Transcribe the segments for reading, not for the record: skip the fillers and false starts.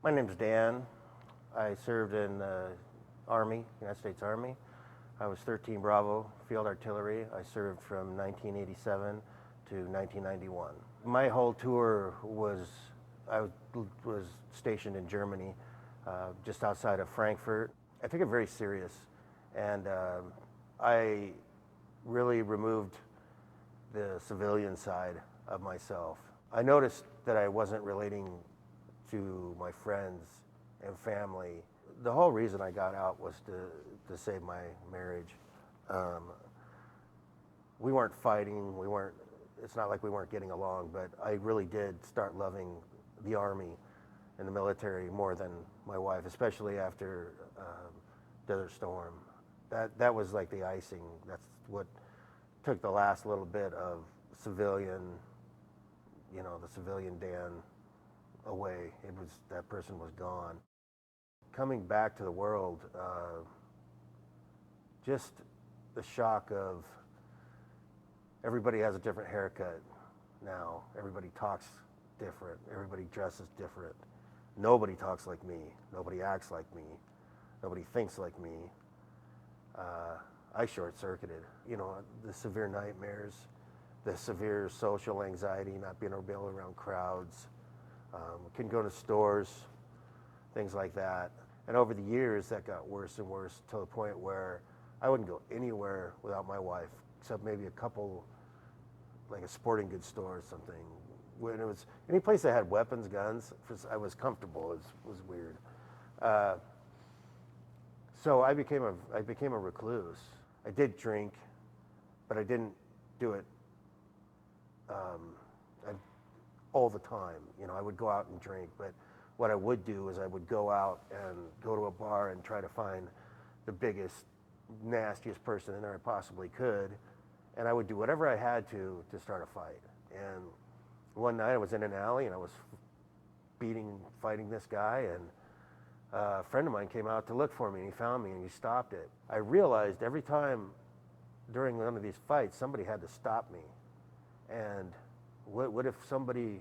My name's Dan. I served in the Army, United States Army. I was 13 Bravo Field Artillery. I served from 1987 to 1991. My whole tour I was stationed in Germany, just outside of Frankfurt. I took it very serious, and I really removed the civilian side of myself. I noticed that I wasn't relating to my friends and family. The whole reason I got out was to save my marriage. We weren't fighting, it's not like we weren't getting along, but I really did start loving the Army and the military more than my wife, especially after Desert Storm. That was like the icing. That's what took the last little bit of civilian, the civilian Dan away. That person was gone. Coming back to the world, just the shock of everybody has a different haircut now. Everybody talks different. Everybody dresses different. Nobody talks like me. Nobody acts like me. Nobody thinks like me. I short-circuited. The severe nightmares, the severe social anxiety, not being able to be around crowds. Couldn't go to stores, things like that. And over the years, that got worse and worse to the point where I wouldn't go anywhere without my wife, except maybe a couple, like a sporting goods store or something. When it was any place that had weapons, guns, I was comfortable. It was weird. So I became a recluse. I did drink, but I didn't do it all the time. I would go out and drink, but what I would do is I would go out and go to a bar and try to find the biggest, nastiest person in there I possibly could, and I would do whatever I had to start a fight. And one night I was in an alley and I was fighting this guy, and a friend of mine came out to look for me, and he found me and he stopped it. I realized every time during one of these fights, somebody had to stop me. And what if somebody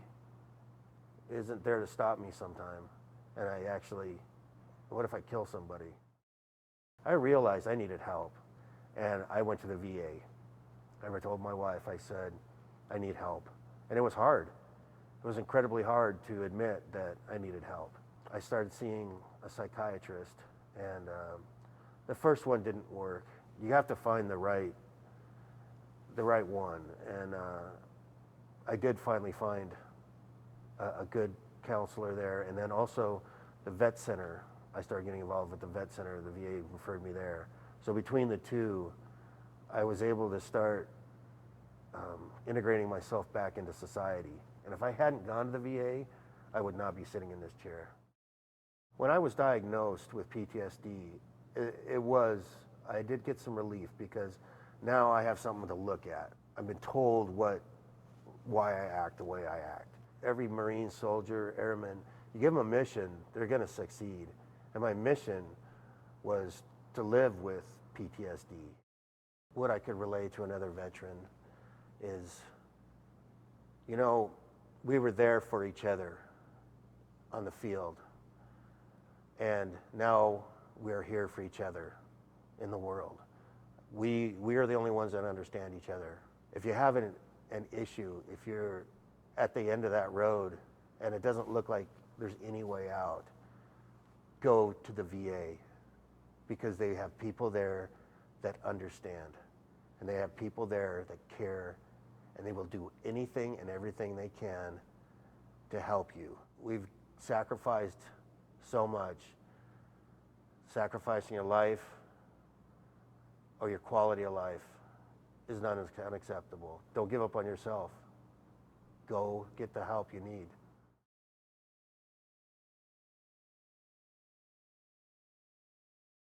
isn't there to stop me sometime, and what if I kill somebody? I realized I needed help, and I went to the VA. I told my wife, I said, I need help. And it was hard. It was incredibly hard to admit that I needed help. I started seeing a psychiatrist, and the first one didn't work. You have to find the right one, and I did finally find a good counselor there. And then also the vet center, I started getting involved with the vet center. The VA referred me there. So between the two, I was able to start integrating myself back into society. And if I hadn't gone to the VA, I would not be sitting in this chair. When I was diagnosed with PTSD, I did get some relief, because now I have something to look at. I've been told why I act the way I act. Every Marine, soldier, airman, you give them a mission, they're going to succeed. And my mission was to live with PTSD. What I could relate to another veteran is, we were there for each other on the field. And now we're here for each other in the world. We are the only ones that understand each other. If you have an issue, if you're at the end of that road and it doesn't look like there's any way out, go to the VA, because they have people there that understand, and they have people there that care, and they will do anything and everything they can to help you. We've sacrificed so much. Sacrificing your life or your quality of life is unacceptable. Don't give up on yourself. Go get the help you need.